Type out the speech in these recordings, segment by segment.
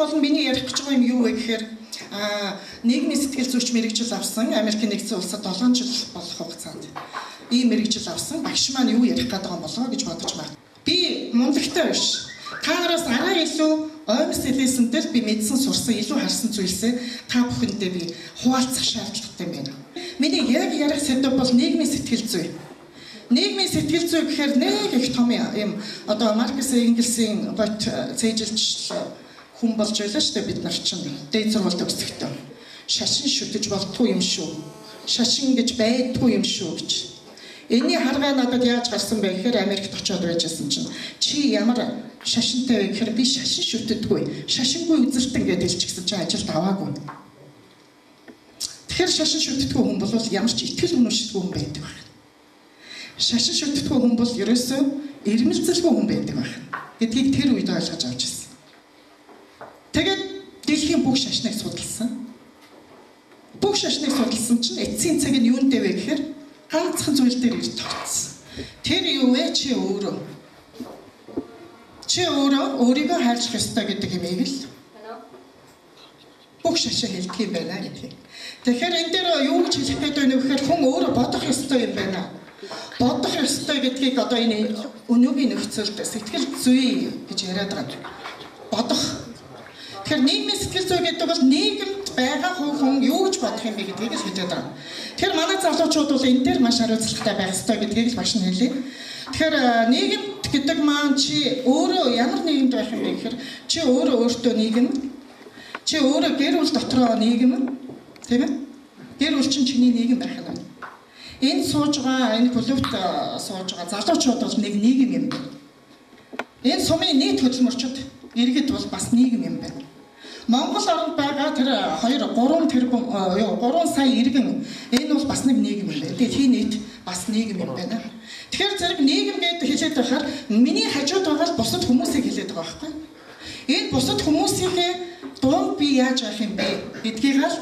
бол миний ярих гэж байгаа юм юу вэ гэхээр нийгмийн сэтгэл зүйч мэргэжил авсан Америкийн нэгдсэн улсад 7 жил болох хугацаанд ийм мэргэжил авсан багш маань юу ярих гэдэг юм болоо гэж бодож байна. Би мундаг биш. Та нараас арай илүү оймс хэлээсэнтэй би мэдсэн сурсан илүү харсан зүйлсээ та бүхэндээ би хуваалцах шаардлагатай юм байна. Миний яг ярих сэдв бол нийгмийн сэтгэл зүй. Нийгмийн сэтгэл зүй гэхээр нэг их том юм одоо Маркс Энгельсийн гот цээжилж хүн болж байлаа шүү дээ бид нар чинь дээд сургуульд өсөхдөө. Шашин шүтэж болтгүй юм шүү. Шашин гэж байдгүй юм шүү гэж. Энийн харгаа надад яаж гарсан бэ гэхээр Америкт очиод байжсэн чинь чи ямар шашинтай вэ гэхээр би шашин шүтдэггүй. Шашингүй үзэлтэн гэж хэлчихсэн чи ажилд аваагүй. Тэгэхээр шашин шүтдэггүй хүн бол ямар ч итгэл үнэмшилгүй хүн байдаг байна. Шашин шүтдэггүй хүн бол ерөөсөө ирмэлцэлгүй хүн байдаг байна гэдгийг тэр үед ойлгож авч ирсэн. Тэгээд дэлхийн бүх шашныг судалсан. Бүх шашныг судалсан чинь эцсийн цаг нь юунтэй вэ гэхээр ганцхан зүйл дээр ирж тогтсон. Тэр юу вэ? Чи өөрөө өөрийгөө хайрлах ёстой гэдэг юмыг л бүх шашин хэлдэг юм байна гэдэг. Тэгэхээр энэ дээр юу гэж хэлэх гээд байна вэ гэхээр хүн өөрөө бодох ёстой юм байна. Бодох ёстой гэдгийг одоо энэ өнөөгийн нөхцөлд сэтгэл зүй гэж яриад байгаа. Бодох. Тэгэхээр нийгмийн сэтгэл зүй гэдэг бол нийгэмд байгаа хүн юу гэж бодох юм бэ гэдгийг л хэлээд байгаа. Тэгэхээр манай залуучууд бол энэ дээр маш хариуцлагатай байх ёстой гэдгийг л багш нь хэлээ. Тэгэхээр нийгэмд гэдэг маань чи өөрөө ямар нийгэмд байх юм бэ гэхээр чи өөрөө өөртөө нийгэм, чи өөрөө гэр бүл дотроо нийгэм, тийм ээ? Гэр бүл чинь чиний нийгэм байх нь. Энэ сууж байгаа, энэ клубт сууж байгаа залуучууд бол нэг нийгэм юм байна. Энэ сумын нийт хөдөлмөрчд иргэд бол бас нийгэм юм байна. Монгол орнд байгаа тэр 3 сая иргэн энэ бол бас нэг нийгэм юм байна. Дэлхийн нийт бас нийгэм юм байна. Тэгэхээр зэрэг нийгэм гэдэг хэлээд байхаар миний хажууд байгаа бусад хүмүүсийг хэлээд байгаа байхгүй. Энэ бусад хүмүүсийнхээ дунд би яаж авах юм бэ гэдгийг л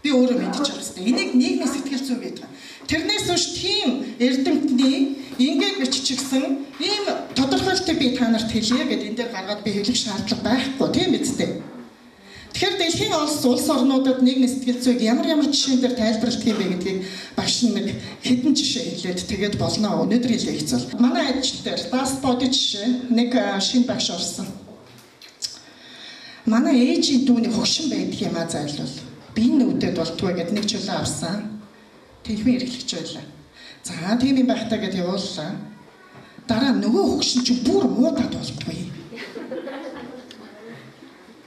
би өөрөө мэдчих хэрэгтэй. Энийг нийгмийн сэтгэл зүй гэдэг. Тэрнээс биш тийм эрдэмтний ингээд биччихсэн ийм тодорхойлтыг би та нарт хэлье гэдэг энэ дээр гаргаад би хэлэх шаардлага байхгүй тийм үстэй. Тэгэхээр дэлхийн улс орнуудад нийгмийн сэтгэл зүйг ямар жишээн дээр тайлбарладаг юм бэ гэдгийг багш нэг хэдэн жишээ хэлээд тэгээд болно. Өнөөдрийн лекц бол манай ажил дээр даст боди жишээ нэг шинэ багш орсон. Манай ээжийн дүүний хөгшин байдаг юм а зайлвал би нүдэд болтгоо гэд нэг чөлөө авсан. Тэнхмийн эрхлэгч байлаа. За тийм юм байхдаа гэд явууллаа. Дараа нөгөө хөгшин чи бүр муудаад болтгоо.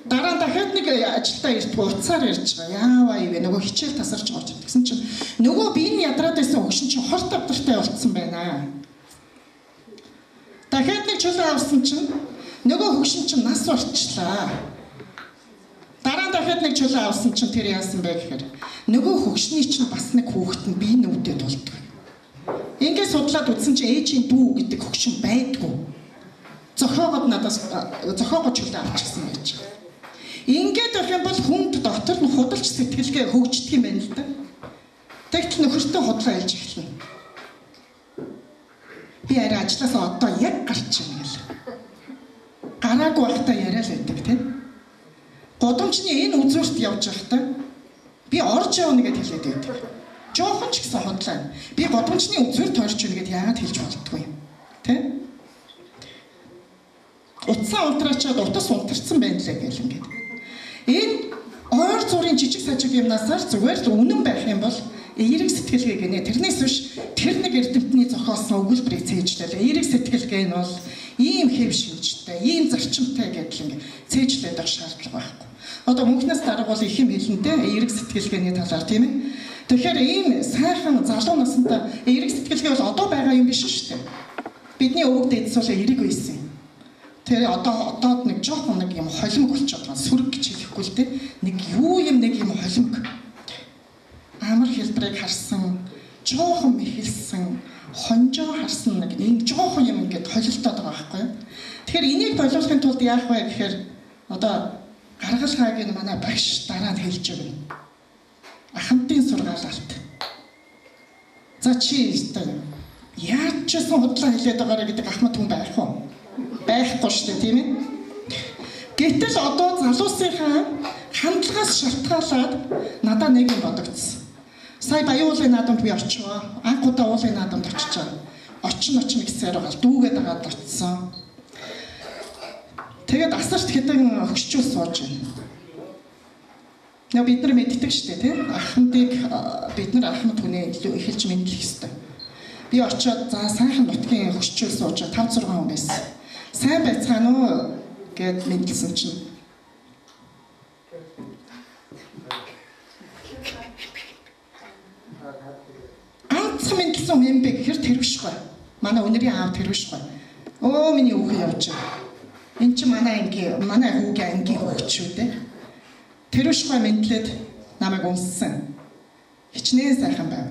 Дараа дахиад нэг ажилдаа ирдэг уцаар ирж байгаа. Яаваа ивэ нөгөө хичээл тасарч орж ирдэг. Гэсэн чинь нөгөө биений ядраад байсан хөгшин чи хорт авдартай болцсон байна. Дахиад нэг чөлөө авсан чинь нөгөө хөгшин чинь нас орчлаа. Дараа дахиад нэг чөлөө авсан чинь тэр яасан бэ гэхээр нөгөө хөгшний чинь бас нэг хүүхэд нь бие нүдэд болдог. Ингээд судлаад үзсэн чинь ээжийн дүү гэдэг хөгшин байдгүй. Зохиогод надаас зохиогод чөлөө авчихсан байж байгаа. Ингээд байх юм бол хүнд дотор нь худалч сэтгэлгээ хөгждөг юм байна л да. Тэгтэл нөхөртөө худлаа хэлж эхэлнэ. Би арай ажилласаа одоо яг гарч ийн гэл. Гараагүй байхдаа яриа л байдаг тийм. Годомчны энэ үзүүрт явж байхдаа би орж явна гэд хэлээд байдаг. Жохон ч гэсэн худлаа. Би годомчны үзүүрт орж ийн гэд яагаад хэлж болтгүй юм. Тийм. Утсаа унтраачаад утас унтарсан байна лээ гэл ингээд. Энэ ойр зургийн жижиг сажиг юмнасаар зүгээр л үнэн байх юм бол эерэг сэтгэлгээ гинэ. Тэрнээс биш тэр нэг эрдэмтний зохиолсон өгүүлбэрийг цээжлээ. Эерэг сэтгэлгээ нь бол ийм хэв шинжтэй, ийм зарчимтай гэдэл ингээд цээжлээд авах шаардлага байхгүй. Одоо мөнхнөөс дарга бол их юм хэлнэтэй эерэг сэтгэлгээний талаар тийм ээ. Тэгэхээр ийм сайхан залуу настай эерэг сэтгэлгээ бол одоо байгаа юм биш шүү дээ. Бидний өвөг дээдс бол эерэг байсан юм. Тэр одоо нэг жоохон нэг юм холимог болчиход байгаа. Сүрэг гэж хэлэхгүй л дээ. Нэг юу юм нэг юм холимог. Амар хэлбэрийг харсан, жоохон мэхэлсэн, хонжоо харсан нэг энэ жоохон юм ингээд холилдоод байгаа байхгүй юу? Тэгэхээр энийг боловсрохын тулд яах вэ гэхээр одоо гаргалгаагийн манай багш дараа нь хэлж өгнө. Ахмадын сургаалт. За чи яаж ч сан худлаа хэлээд байгаарэ гэдэг ахмад хүн байх уу? Байхгүй шүү дээ тийм ээ. Гэтэл одоо залуусынхаа хандлагаас шалтгаалаад надад нэг юм бодогдсон. Сая Баян уулын наадамд би очивоо. Анхудаа уулын наадамд очичаа. Очин гэсээр байгаа. Дүүгээд агаад очсон. Тэгээд асарт хэдэн өгчүүл сууж байна. Бид нар мэддэг шүү дээ, тийм? Ахмадыг бид нар ахмад хүнээ эхэлж мэдлэх ёстой. Би очиод за сайхан нутгийн өгчүүл сууж 5-6 хүн байсан. Сайн байцгаана уу гэд мэдлсэн чинь мэдсэн юм бэ гэхээр тэрвшгүй. Манай өнөрийн аав тэрвшгүй. Оо миний хүүхэн явж байгаа. Энд чи манай хүүгийн ангийн хүүхд шүү дээ. Тэрвшгүй мэдлээд намайг унссан. Хичнээн сайхан байв.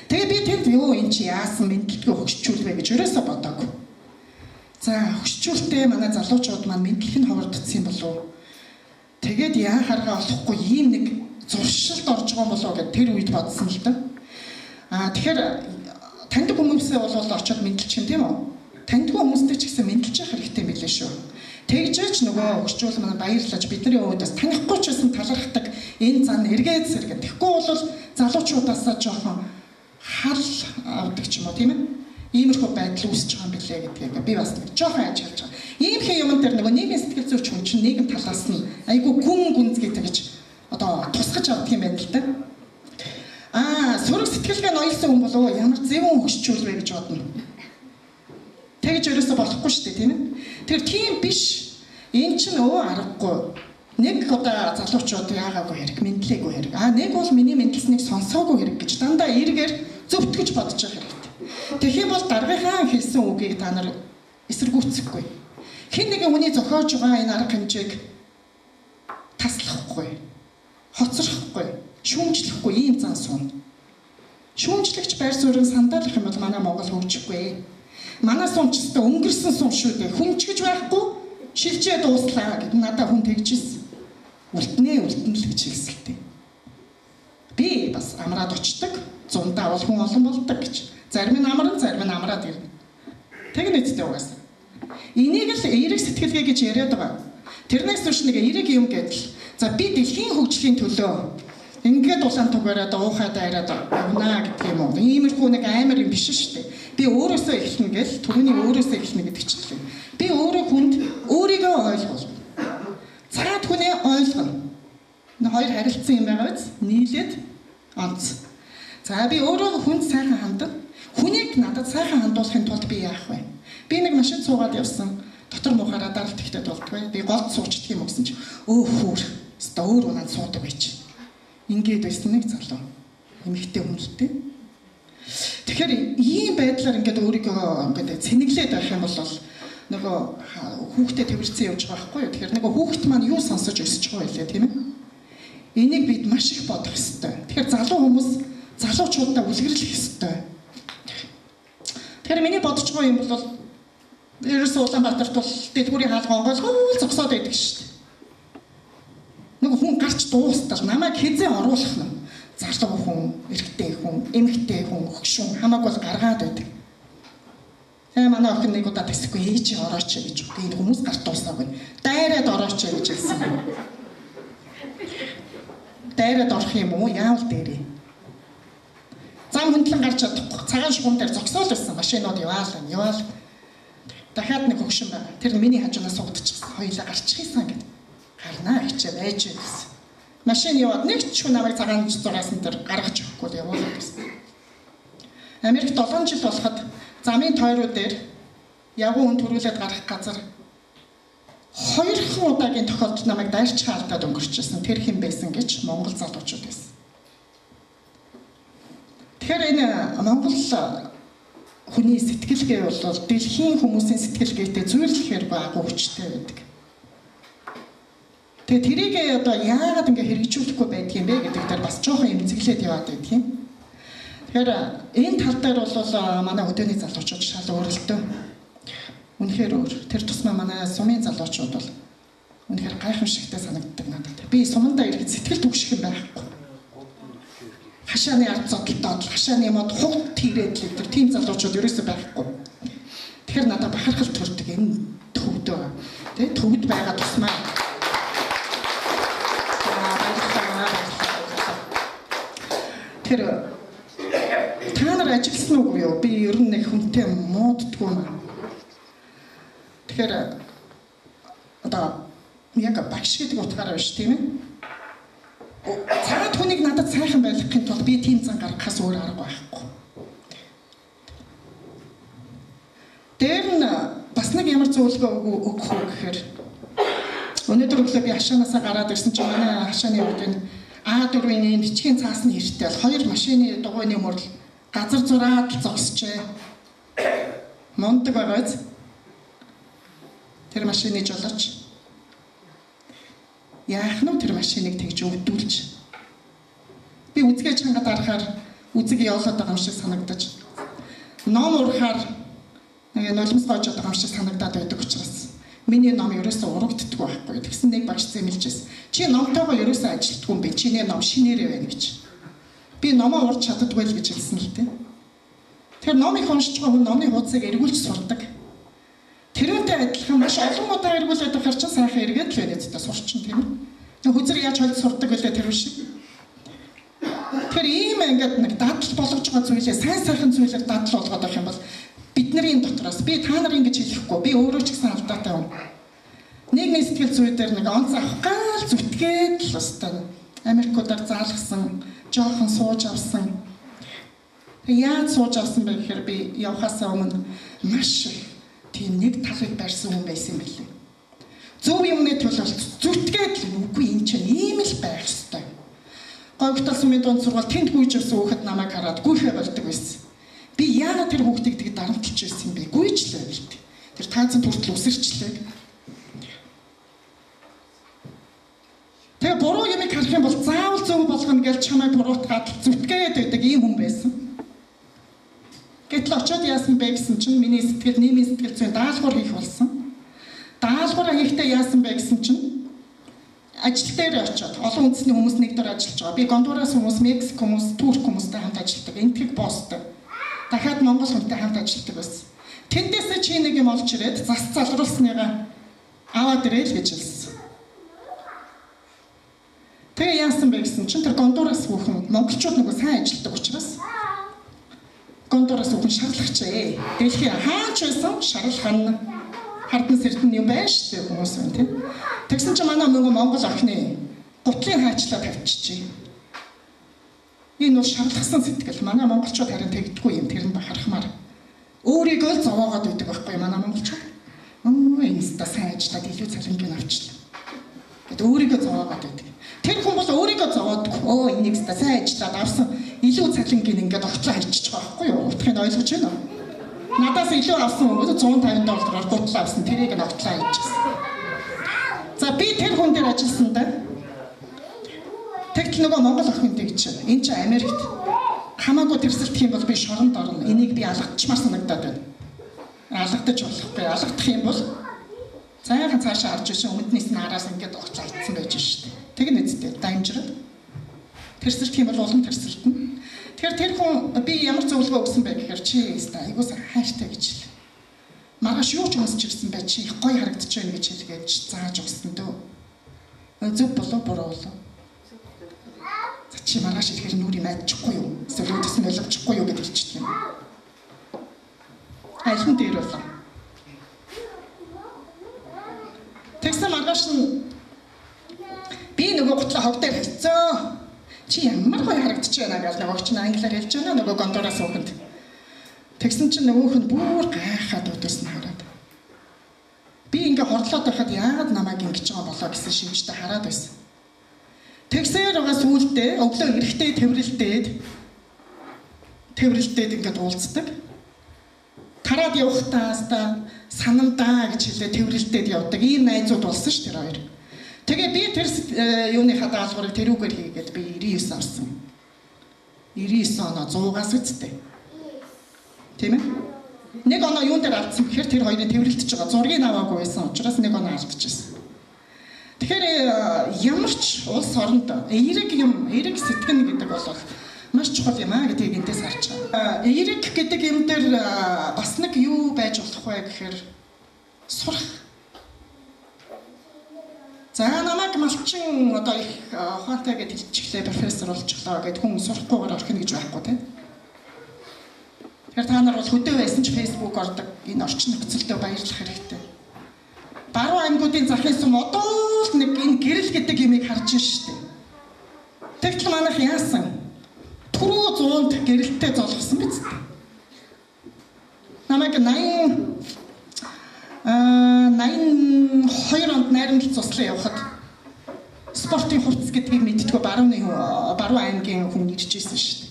Тэгээ би тэнд юу энэ чи яасан мэдлэлгүй хөгжчүүлвэ гэж ерөөсө бодоогүй. За хөгжчүүлтэй манай залуучууд маань мэдлэх нь ховордсон юм болов. Тэгээд яа харгаа болохгүй ийм нэг зуршилд орж байгаа юм болов гэд тэр үед бодсон л доо. Тэгэхээр таньдаг хүмүүсээ бол очиод мэдлэж чинь тийм үү? Таньдгүй хүмүүстэй ч гэсэн мэдлэж явах хэрэгтэй мэлээ шүү. Тэгжээч нөгөө хөгжүүл манай баярлаж бидний өөдөөс танихгүй ч гэсэн талархдаг энэ зан эргээд сэргэн. Тэгэхгүй бол залуучуудаасаа жоохон хал авдаг ч юм уу тийм ээ? Иймэрхүү байдал үүсэж байгаа юм билээ гэдгийг би бас жоохон ажиглаж байгаа. Ийм хэ юм дээр нөгөө нийгмийн сэтгэл зүйч хүн чинь нийгэм талаас нь айгүй гүнзгий гэж одоо тусгаж авдаг юм байна л да. Сураг сэтгэлгээ ноёлсон хүн болов ямар зөвөн хөгжчүүлвэ гэж бодно. Тэгж ерөөсө болохгүй шүү дээ тийм ээ. Тэр тийм биш. Энэ чинь өө аргагүй. Нэг удаа залуучууд яагаагүй хэрэг, мэдлээгүй хэрэг. Нэг бол миний мэдлсэнийг сонсоогүй хэрэг гэж дандаа эргээр зөвтгөж бодож байгаа хэрэгтэй. Тэгэх юм бол даргийнхаа хэлсэн үгийг та нар эсэргүүцэхгүй. Хэн нэгэн хүний зохиож байгаа энэ арга хэмжээг таслахгүй, хоцрохгүй, шүүмжлэхгүй ийм зан суун. Шүүмжлэгч байр суурин сандаалах юм бол манай Монгол хөгжихгүй. Манай суун ч гэсэн өнгөрсөн суун шүү дээ. Хүнчгэж байхгүй, шилжээ дууслаа гэд надад хүн тэгжсэн. Үлднээ л гэж хэлсэлтэй. Би бас амраад очдог. Зундаа бол хүн олон болдог гэж. Зарим нь амран, зарим нь амраад ирнэ. Тэг нэцтэй угаасаа. Энийг л эерэг сэтгэлгээ гэж яриад байгаа. Тэрнээс биш нэг эерэг юм гэдэл. За би дэлхийн хөгжлийн төлөө ингээд улаан тугаараа уухай дайраад явна гэдэг юм уу. Иймэрхүү нэг амар юм биш шүү дээ. Би өөрөөсөө эхэлнэ гэж түрүүний өөрөөсөө эхэлнэ гэдэг чинь. Би өөрөө хүнд өөрийгөө ойлгуулна. Цаад хүнээ ойлгоно. Хоёр харилцсан юм байгаа биз? Нийлээд онц. За би өөрөө хүнд сайхан хандав. Хүнийг надад сайхан хандуулахын тулд би яах вэ? Би нэг машин цуугаад явсан. Дотор муухаараа даралт ихтэй болдгоо. Би голд суучдаг юм гэсэн чинь хөөр. Өөр унаад суудаг байж. Ингээд байсан нэг залуу. Эмэгтэй хүнтэй. Тэгэхээр ийм байдлаар ингээд өөрийгөө ингээд цэнэглээд байх юм бол нөгөө хүүхдэд төвөрцөн явж байгаа байхгүй юу? Тэгэхээр нөгөө хүүхд маань юу сонсож өсөж байгаа вэ тийм ээ? Энийг бид маш их бодох ёстой. Тэгэхээр залуу хүмүүс залуучуудаа үлгэрлэх ёстой. Тэгэхээр миний бодож байгаа юм бол ерөөсөө Улаанбаатарт бол дэдгүүрийн хаалган онгойл зогсоод байдаг шүү дээ. Нөгөө хүн гарч дуустал намайг хизээ оруулах нь залуу хүн, эрэгтэй хүн, эмэгтэй хүн, хөгшин хамаагүй л гаргаад байдаг. Тэгээ манай охин нэг удаа тэсэхгүй ээж орооч гэж энэ хүмүүс гарч дуусаагүй. Дайраад орооч гэж хэлсэн. Дайраад орох юм уу? Яавал дээрээ. Зам хөндлөн гарч чадахгүй. Цагаан шугам дээр зогсоол байсан. Машинууд яваал. Дахиад нэг хөгшин байна. Тэр миний хажуунаас суудчихсан. Хоёлаа гарчихсан гэдэг. Харнаа хичээ байж гэсэн. Машин яваад нэг ч хүн намайг цагаан зураасан дээр гаргаж өгөхгүй явуулаад байсан. Америк 7 жил болоход замын тойруу дээр явган хүн төрүүлээд гарах газар 2 удаагийн тохиолдолд намайг дайрч хаалтаад өнгөрчихсэн. Тэр хэн байсан гэж Монгол залуучууд байсан. Тэгэхээр энэ Монгол хүний сэтгэлгээ бол дэлхийн хүмүүсийн сэтгэлгээтэй зөвлөхээр багуу хүчтэй байдаг. Тэгээ тэрийг одоо яагаад ингэ хэрэгжүүлэхгүй байдгийг юм бэ гэдэг дээр бас жоохон эмзэглээд яваад байдаг юм. Тэгэхээр энэ тал дээр бол манай өдөөний залуучууд шал өөрлөлтөө. Үнэхээр өөр. Тэр тусмаа манай сумын залуучууд бол үнэхээр гайхамшигтай санагддаг надад. Би сумандаа ирэхэд сэтгэл түгших юм байхгүй. Хашааны ард зодтолдоод хашааны мод хугт тийрээд л тэр тийм залуучууд ерөөсөй байхгүй. Тэгэхээр надад бахархал төрдөг энэ төвдөө. Тэ төвд байгаа тусмаа Тэр та нар ажилласан уу юу? Би ер нь нэг хүнтэй мууддгүй юм. Тэгэхээр одоо яг багш гэдэг утгаараа биш тийм ээ. Цагаат хүнийг надад сайхан байлгахын тулд би тийм зан гаргахаас өөр арга байхгүй. Тэр нь бас нэг ямар зөвлөгөө өгөх үү гэхээр өнөөдөр өглөө би хашаанаасаа гараад ирсэн чинь манай хашааны урд А4-ийн бичгийн цаасны хэртэй бол 2 машины дугуйны мөрөл газар зураад зогсчээ. Мундаг байгааз. Тэр машины жолооч яах нь тэр машиныг тэгж өвдүүлж. Би үзгээ чанга дарахаар үзэг явуулаад байгаа юм шиг санагдаж. Ном урахаар нэг нулимс гоож байгаа юм шиг санагдаад байдаг учраас миний ном ерөөсөө урагддаг байхгүй. Тэгсэн нэг багш зэмлжсэн. Чи номтойгоо ерөөсөө ажилтгүй юм бэ? Чиний ном шинээрээ байна гэж. Би номоо урд чаддаггүй л гэж хэлсэн л дээ. Тэр номыг уншиж байгаа хүн номын хуудсыг эргүүлж сурдаг. Тэрүүнтэй адилхан маш олон удаа эргүүлээд байхаар ч сайхан эргээд л байна гэдэг сурчин тийм үү? Тэг хүзэр яаж хольд сурдаг гэлээ тэр шиг. Тэр ийм ингээд нэг дадал болгож байгаа зүйлээ сайн сайхан зүйлээр дадал болгоод авах юм бол бидний дотроос би та нарын гэж хэлэхгүй би өөрөө ч гэсэн алдаатай юм. Нэг сэтгэл зүй дээр нэг онц авах гал зүтгээд л өстой Америкуудаар заалгасан жоохон сууж авсан. Яаж сууж авсан бэ гэхээр би явхаасаа өмнө маш тийм нэг талыг барьсан хүн байсан юм билээ. Зөв юмны төлөөлт зүтгээд л үгүй энэ чинь ийм л байх ёстой. Говьталсан мэд дунд сургууль тэнд гүйж явсан хүүхэд намайг хараад гүйхээ болдог байсан. Би яагаад тэр хүүхдийг тийг дарамтлж байсан юм бэ? Гүйжлээ л дээ. Тэр таацын хүртэл үсэрчлээ. Тэгээ буруу юмыг харах юм бол заавал зөв болгоно гэж чамайг буруутгаад зүтгээд байдаг ийм хүн байсан. Гэтэл очиод яасан бэ гэсэн чинь миний сэтгэл нийгмийн сэтгэл зүйн даалгавар хийх болсон. Даалгавар хийхдээ яасан бэ гэсэн чинь ажил дээр очиод олон үндэсний хүмүүс нэг дор ажиллаж байгаа. Би Гондураас хүмүүс, Мексик хүмүүс, Турк хүмүүстэй хамт ажилладаг. Энтэг босстой. Дахиад Монгол хүнтэй хамт ажилладаг байсан. Тэндээсээ чи нэг юм олж ирээд зас залруулсныгаа аваад ирээ л гэж хэлсэн. Тэгээ яасан бэ гэсэн чинь тэр Гондураас хүүхэн монголчууд нөгөө сайн ажилладаг учраас Гондураас хүүхэн шарлагчээ. Дэлхий хаач байсан шарлах хардан сэрдэн юм байна шүү дээ хүмүүс байна тийм. Тэгсэн чинь манай нөгөө монгол охины гутлын хаачлаа тавьчихжээ. Энэ бол шарлахсан сэтгэл. Манай монголчууд харин тэгдэггүй юм тэр нь бахархмаар. Өөрийгөө л зовоогоод өгдөг байхгүй манай монголчууд. Энэста сайн ажиллаад илүү цалингийн авчлаа. Гэт өөрийгөө зовоогоод өгдөг. Тэр хүн бол өөрийгөө зовоодог. Энийг сайн ажиллаад авсан илүү цалингийн ингээд огтлоо хайчих байгаа байхгүй юу? Утгыг ойлгож байна уу? Надаас илүү авсан хүмүүс $150 гутлаа авсан тэрийг нь огтлоо хайчихсан. За би тэр хүн дээр ажилласан да. Тэгтэл нөгөө монгол охинтой гэж энэ чинь Америкт хамаагүй тэрсэлтэх юм бол би шоронд орно. Энийг би алгадчмаар санагдаад байна. Алгадаж болохгүй. Алгадах юм бол цаахан цаашаа харж ирсэн өмнөднийс нь араас ингээд огтлоо хайцсан байж шээ. Тэг нэцтэй дамжираад тэрсэлтэх юм бол улам тэрсэлтэн. Тэгэхээр тэр хүн би ямар зөвлөгөө өгсөн бэ гэхээр чи айгуус хайртай гэж хэл. Маргааш юу ч өмсч ирсэн бай чи их гоё харагдаж байна гэж хэлгээд зааж өгсөн дөө. Зөв болоо буруу болоо. За чи маргааш ирэхээр нүрийг найдчихгүй юу? Эсвэл өөдөөс нь ойлгочихгүй юу гэж хэлчихсэн юм. Айлын дээр болоо. Тэгсэн маргааш нь би нөгөө гутлаа хог дээр хэлцөө. Чи ямар гоё харагдаж байна гэж нөгөө ч англиар хэлж байна нөгөө Гондураас хүүхэнд. Тэгсэн чинь нөгөөх нь бүр гайхаад өдөөс нь хараад. Би ингээ хордлоод байхад яагаад намайг ингэж байгаа болоо гэсэн шимжтэй хараад байсан. Тэгсээр байгаа сүултээ өглөө эрэхтэй тэврэлдээд ингээд уулздаг. Тараад явахтаа санамдаа гэж хэлээ тэврэлдээд явдаг. Ийм найзууд болсон ш тэр хоёр. Тэгээ би тэр юуны даалгаврыг тэрүүгээр хийгээд би 99 орсон. 99 оноо 100-аас үсттэй. Тийм ээ? Нэг оноо юун дээр алдсан гэхээр тэр хоёрын тэврэлдэж байгаа зургийг аваагүй байсан учраас нэг оноо алдчихсан. Тэгэхээр ямар ч улс оронд эерэг сэтгэн гэдэг бол маш чухал юм аа гэдгийг эндээс харж байгаа. Эерэг гэдэг юм дээр бас нэг юу байж болох вэ гэхээр сурах. За намайг малчин одоо их ухаантай гэж хэлчихлээ профессор болчихлоо гэд хүн сурахгүйгээр орхино гэж байхгүй тийм. Тэгэхээр та нар бол хөдөө байсан ч Facebook ордог энэ орчин нөхцөлдөө баярлах хэрэгтэй. Баруун аймагуудын захын сум одоо л нэг энэ гэрэл гэдэг юмыг харж байна шүү дээ. Тэгтэл манайх яасан? Түрүү 100-д гэрэлтэй золгосон биз дээ. Намайг 82 онд найрамд цуслан явхад спортын хувцас гэдгийг мэдтгүү баруун аймгийн хүн ирж ирсэн шүү дээ.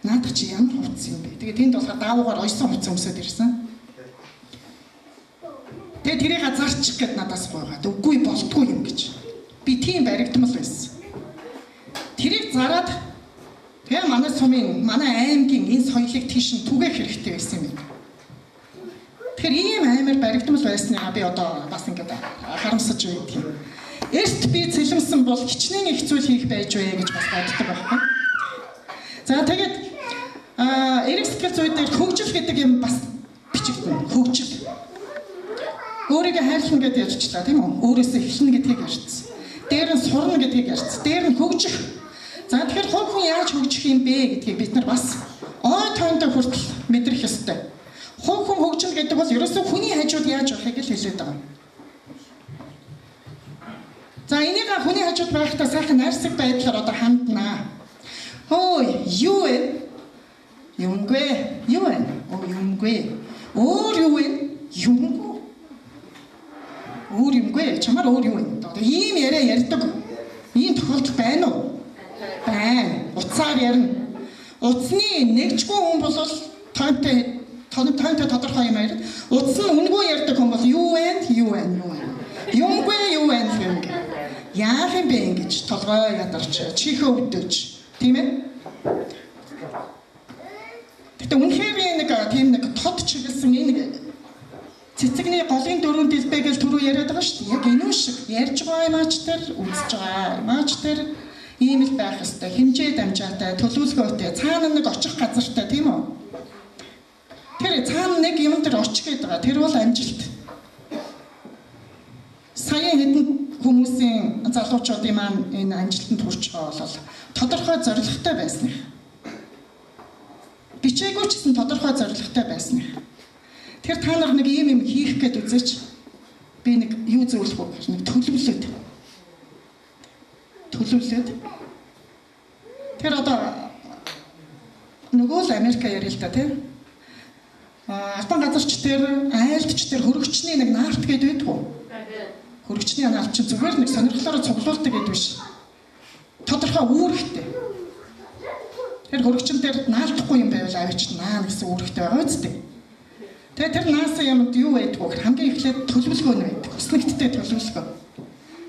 Наадах чи ямар хувцас юм бэ? Тэгээд тэнд болохоор даавуугаар ойсон хувцас өмсөд ирсэн. Тэгээд тэрийг зарчих гэд надаас гойгаад үгүй болтгүй юм гэж. Би тийм баригдмал байсан. Тэрийг зараад тэгээ манай сумын манай аймгийн энэ соёлыг тийш нь түгээх хэрэгтэй байсан юм байна. Тэгэхээр ийм амар баригдмал байснаа би одоо бас ингээд харамсаж байдаг юм. Эрт би цэлэмсэн бол хичнээн их зүйл хийх байж вэ гэж бас боддог байхгүй. За тэгээд эрэг сэтгэл зүй дээр хөгжил гэдэг юм бас бичигдэнэ. Хөгжил. Өөрийгөө хайрлах гэдээ ярьчлаа тийм үү? Өөрөөсөө эхэлнэ гэдгийг ярьсан. Дээр нь сурна гэдгийг ярьсан. Дээр нь хөгжих. За тэгэхээр хувь хүн яаж хөгжих юм бэ гэдгийг бид нар бас ой тоондоо хүртэл мэдрэх ёстой. Хувь хүн хөгжил гэдэг бол ерөөсөө хүний хажууд яаж явахыг л хэлээд байгаа. За энийг хүний хажууд байхдаа сайхан найрсаг байдлаар одоо ханднаа. Хөөе, юу вэ? Юмгүй. Юу вэ? Юмгүй. Өөр юу вэ? Юмгүй. Өөр юмгүй. Чамаар өөр юу вэ? Одоо ийм яриа ярьдаг. Ийм тохиолдол байна уу? Байна. Уцаар ярина. Уцны нэгжгүй хүн бол тоонтой тодорхой юм ярина. Уц нь үнгүй ярьдаг хүн бол юу вэ? Юу вэ? Юмгүй юу вэ гэх юм. Яах юм бэ ингэж толгой ядарч чихээ өвдөж тийм ээ. Гэтэ үнэхээр нэг тийм нэг тод чиглэсэн энэ цэцэгний голын дөрөв дэлбэ гэж түрүү яриад байгаа шүү дээ. Яг энэ шиг ярьж байгаа юмач тэр үзэж байгаа юмач тэр ийм л байх ёстой. Хэмжээ дамжаатай, төлөвлөгөөтэй, цаана нэг очих газартай тийм үү? Тэр цаана нэг юм дээр очих гээд байгаа. Тэр бол амжилт. Саяхан хэдэн хүмүүсийн залуучуудын маань энэ амжилтанд хүрч байгаа бол тодорхой зорилготой байсан юм. Бичээгүй ч гэсэн тодорхой зорилготой байсан юм. Тэгэхээр та нар нэг ийм юм хийх гээд үзээч би нэг юу зөвлөх вэ? Нэг төлөвлөлөөд. Тэр одоо нөгөө л Америк яриа л да тийм. Албан газарч тэр айлдч тэр хөрөгчний нэг наалт гээд байдгүй. Хөрөгчний наалт чинь зүгээр нэг сонирхлоор цуглуулдаг гэдэг биш. Тодорхой үүрэгтэй. Тэр хөрөгчин дээр наалтахгүй юм байвал авчиж наа гэсэн үүрэгтэй байгаа үстэй. Тэгээ тэр наасан юмд юу байдгүй хамгийн эхлээд төлөвлөгөө нь байдаг. Өснөгттэй төлөвлөгөө.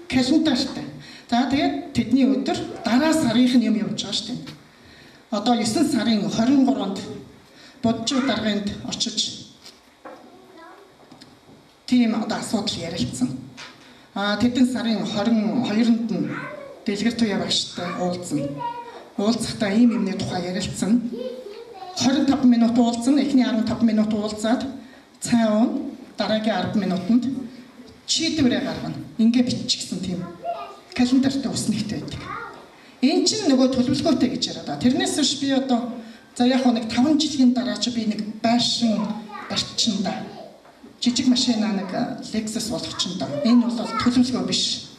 Календартай. За тэгээд тэдний өдөр дараа сарынх нь юм явж байгаа шүү дээ. Одоо 9 сарын 23-нд Боджоо дарганд очиж тийм одоо асуудал ярилцсан. Тэдэн сарын 22-нд нь дэлгэр туяа багштай уулзсан. Уулзахдаа ийм юмны тухай ярилцсан. 25 минут уулзсан. Эхний 15 минут уулзаад цаавн дараагийн 10 минутанд шийдвэрээ гаргана. Ингээ биччихсэн тийм календартай үснэгтэй байдаг. Энэ чинь нөгөө төлөвлөгөөтэй гэж яриад байгаа. Тэрнээс биш би одоо за яг нэг 5 жилийн дараа чи би нэг байшин барьчихна да. Жижиг машина нэг Lexus болгочихно да. Энэ бол төлөвлөгөө биш.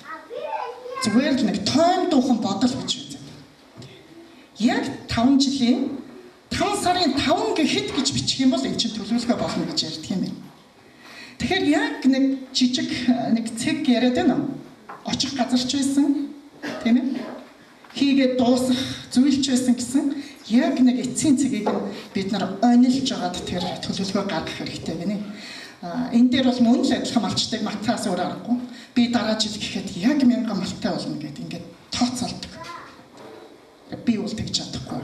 Зүгээр л нэг тойм дуухан бодол гэж байна. Яг 5 жилийн 5 сарын 5 гэхэд гэж бичих юм бол эн чинь төлөвлөгөө болно гэж ярьдаг юм байна. Тэгэхээр яг нэг жижиг нэг цэг яриад байна уу? Очих газарч байсан тийм ээ? Хийгээд дуусах зүйлч байсан гэсэн яг нэг эцсийн цэгийг бид нар онилж жагаад тэр төлөвлөгөө гаргах хэрэгтэй байна. Энэ дээр бол мөн л адилхан малчдаг матаас өөр аргагүй. Би дараа жил гэхэд яг 1000 малтай болно гэдэг ингээд тооцоолдог. Би бол тэгж чадахгүй.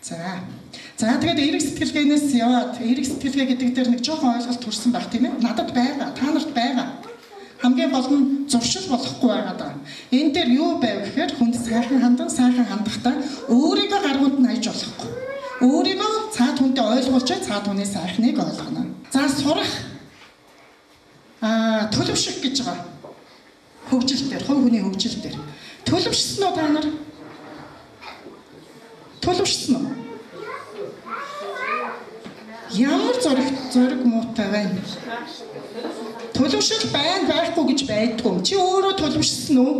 За тэгээд эрэг сэтгэлгээнээс яваад эрэг сэтгэлгээ гэдэг дээр нэг жоохон ойлголт төрсэн байх тийм ээ. Надад байгаа, та нарт байгаа. Хамгийн гол нь зуршил болохгүй байгаа даа. Энэ дээр юу байв гэхээр хүнд сайхан хандахдаа өөрийгөө гаргуунд нь хайж болохгүй. Өөрийгөө цаад хүнтэй ойлгуулж цаад хүний сайхныг ойлгоно. За сурах төлөвшөх гэж байгаа. хөгжил дээр, хувь хүний хөгжил дээр төлөвшсөн уу та нар? Төлөвшсөн уу? Ямар зориг муутай байна? Төлөвшөл байхгүй гэж байдгүй. Чи өөрөө төлөвшсөн үү?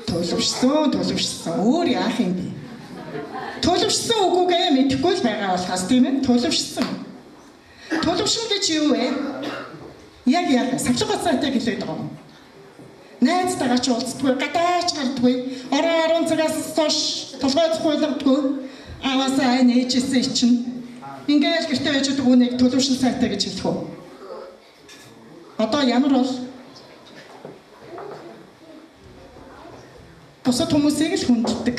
Төлөвшсөн. Өөр яах юм бэ? Төлөвшсөн үгүйгээ мэдэхгүй л байгаа болохоос тийм ээ. Төлөвшсөн. Төлөвшин гэж юу вэ? Яг яах вэ? Сахилга цаатай хэлээд байгаа юм. Найзтайгаа ч уулздаггүй, гадаач гардаггүй, орон цагаас хойш толгой цохиулдаггүй. Аваасаа нээжсэн чинь ингээл гэртээ байж байгаа үнийг төлөвшин цаатай гэж хэлэх үү? Одоо ямар бол бусад хүмүүсийг л хүндэлдэг.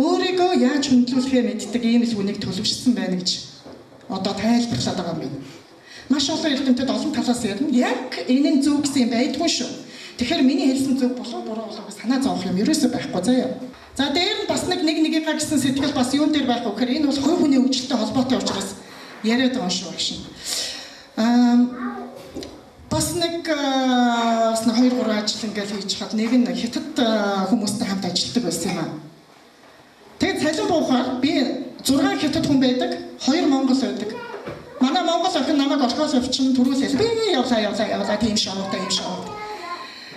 Өөрийгөө яаж хүндлүүлэхээ мэддэг ийм л хүнийг төлөвшсөн байна гэж одоо тайлбарлаад байгаа юм. Маш олон эрдэмтэд олон талаас ярина. Яг энэ нь зөв гэсэн юм байдгүй шүү. Тэгэхээр миний хэлсэн зөв болов буруу болов санаа зовох юм ерөөсөө байхгүй заяа. За дээр нь бас нэгнийгээ гэсэн сэтгэл бас юун дээр байх вэ гэхээр энэ бол хувь хүний хөгжилтэй холбоотой учраас яриад байгаа шүү гэж. Бас 2-3 ажил ингээл хийж хад нэг нь хятад хүмүүстэй хамт ажилладаг байсан юм аа. Тэгээд цалин буухаар би 6 хятад хүн байдаг, 2 монгол байдаг. Манай монгол охин намайг орхиос авчин түрүүлээ. Би явлаа тийм шоутай.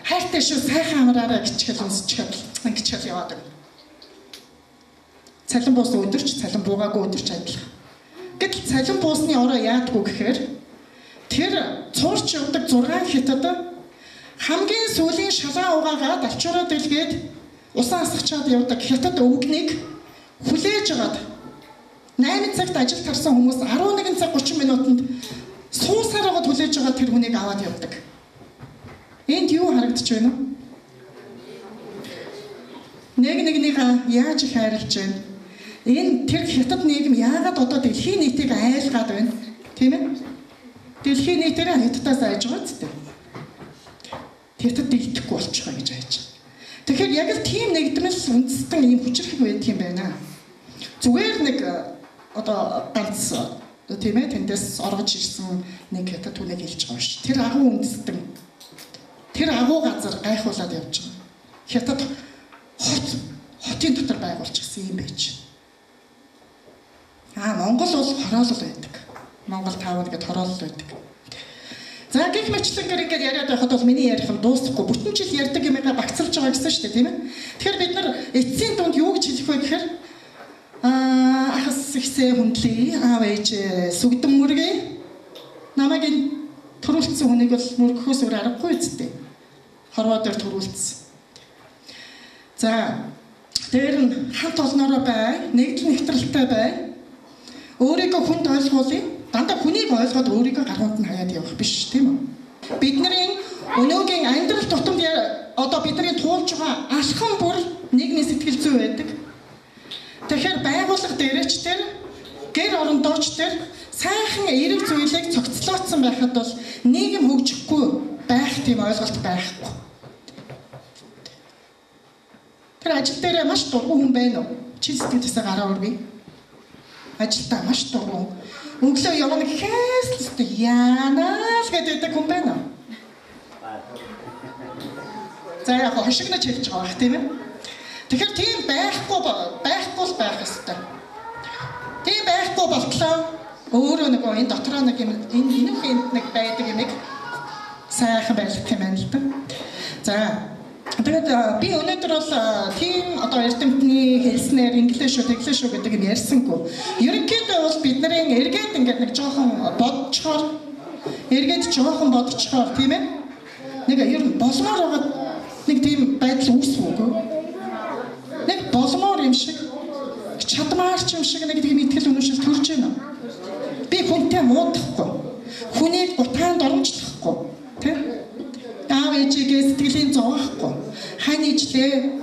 Хайртай шүү сайхан амраараа гिचгэл өмсчихэл ингэчэл яваад. Цалин буус өдөрч, цалин буугаагүй өдөрч адилхан. Гэтэл цалин буусны ороо яадгүй гэхээр тэр цуурч явдаг 6 хятад хамгийн сүүлийн шалаа угаагаад авчураад илгээд усан асгачаад явдаг хятад өвгнийг хүлээж агаад 8 цагт ажил тарсан хүмүүс 11 цаг 30 минутанд суусаар агаад хүлээж агаад тэр хүнийг аваад явдаг. Энд юу харагдаж байна вэ? Нэгнийгээ яаж их хайрлаж байна? Энэ тэр хятад нийгэм яагаад одоо дэлхийн нийтийг айлгаад байна? Тийм ээ? Дэлхийн нийтээр хятадаас айж байгаа зү. Хятад дийдэхгүй болчих гэж айж. Тэгэхээр яг л тийм нэгдмэл үндэстэн ийм хүчрэх байдаг юм байна. Зүгээр нэг одоо ганц тийм ээ тэндээс оргож ирсэн нэг хятад хүнийг хэлж байгаа ш. Тэр агуу үндэстэн тэр агуу газар гайхуулаад явж байгаа. Хятад хотын дотор байгуулчихсан юм байж. Монгол бол хороолол байдаг. Монгол таавал гэдэг хороолол байдаг. За гэх мэтлэнгээр ингээд яриад байхад бол миний ярих нь дуусахгүй. Бүтэн жил ярьдаг юмгаа багцлж байгаа гэсэн шүү дээ, тийм ээ. Тэгэхээр бид нар эцсийн дунд юу гэж хэлэх вэ гэхээр ахас ихсээ хүндлээ, аав ээж сүгдэн мөргөө. Намайг энэ төрүүлсэн хүнийг бол мөргөхөөс өөр аргагүй үсттэй. Хорвоо дээр төрүүлсэн. За дээр нь хамт олноороо бай, нэгдэл нэгтрэлтэй бай. Өөрийгөө хүнд ойлгуулъя. Дандаа хүнийг ойлгоод өөрийгөө гаргуунд нь хаяад явах биш тийм үү? Бидний өнөөгийн амьдрал тутамд одоо бидний туулж байгаа алхам бүр нийгмийн сэтгэл зүй байдаг. Тэгэхээр байгууллага дээрчдэр гэр орондоочдэр сайхан эерэг зүйлийг цогцлооцсон байхад бол нийгэм хөгжихгүй байх тийм ойлголт байхгүй. Тэр ажил дээр маш дургүй хүн байна уу? Чи сэтгэлээсээ гараа өргөе. Ажилдаа маш дургүй. Өглөө явна гэхээс л яанаас гэдэг хүн байна. За яг хошигнож хэлж байгаа бах тийм ээ. Тэгэхээр тийм байхгүй л байх ёстой. Тийм байхгүй болтлоо өөрөө нэг энэ дотроо нэг юм энэ нэг байдаг юм сайхан байлгах юм байна л да. За тэгээд би өнөөдөр бол тийм одоо эрдэмтний хэлснээр инглиш шүү тэглиш шүү гэдэг юм ярьсангүй. Ерөнхийдөө бол бидний эргээд ингээд нэг жоохон бодцохоор тийм ээ. Нэг ер нь болмоор байгаа нэг тийм байдал үүсвэгүй. Нэг болмоор юм шиг чадмаарч юм шиг нэг тийм итгэл үнэмшил төрж байна. Би хүнтэй муудахгүй. Хүнийг утаанд оромжлохгүй. Тэ? Аав ээжигээ сэтгэлийн зовоохгүй. Хань ижлээ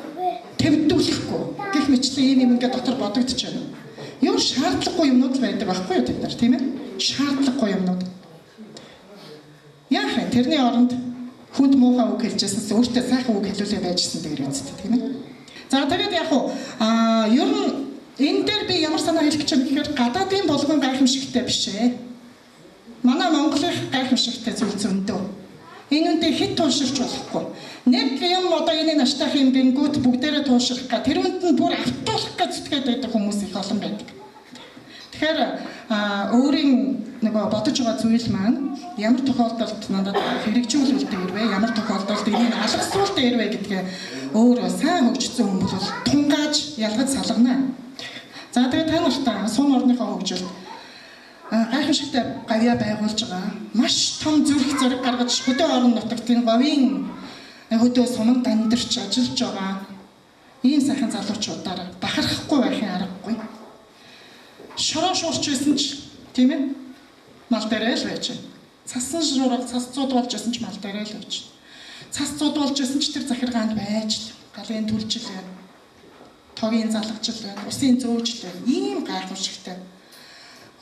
төвдүүлэхгүй. Гэх мэтлэн ийм юм ингээд дотор бодогдож байна. Юу шаардлагагүй юмнууд байдаг байхгүй юу тэд нар тийм ээ? Шаардлагагүй юмнууд. Яах вэ? Тэрний оронд хүнд муухай үг хэлжсэнээс өөртөө сайхан үг хэлүүлээ байжсэн дээр үстэй тийм ээ? За тэгээд яг ер нь энэ дээр би ямар санаа хэлэх гэж байна гэхээр гадаадын болгон гайхамшигтай биш ээ. Манай Монголын гайхамшигтай зүйл зөндөө. Энэ үнтэй хэд тууширч болохгүй. Нэг юм одоо энэ наштах юм гингүүт бүгдээрээ туушрах га. Тэр үнд нь бүр автуулах гэж зүтгээд байдаг хүмүүс их олон байдаг. Тэгэхээр өөрийн нөгөө бодож байгаа зүйл маань ямар тохиолдолд надад хэрэгжүүлэлт ирвэ, ямар тохиолдолд энийг алгасруулалт ирвэ гэдгээ өөрөө сайн хөгжсөн хүмүүс бол тунгааж ялгаж салгана. За тэгээд та нартай сум орныхоо хөгжилд гайхамшигтай гавья байгуулж байгаа. Маш том зүрх зэрэг гаргаж хөдөө орон нутагт энэ говийн хөдөө суманд амьдарч ажиллаж байгаа ийм сайхан залуучуудаар бахархахгүй байхын аргагүй. Шороо шуурч байсан ч тийм ээ мал дээрээ л байж байна. Цасан шуурал цас зуудуулж байсан ч мал дээрээ л байж байна. Цас зуудуулж байсан ч тэр захиргаанд байж л галын түлжил байна. Тогийн залгажил байна. Усын зөөжл байна. Ийм гайхамшигтай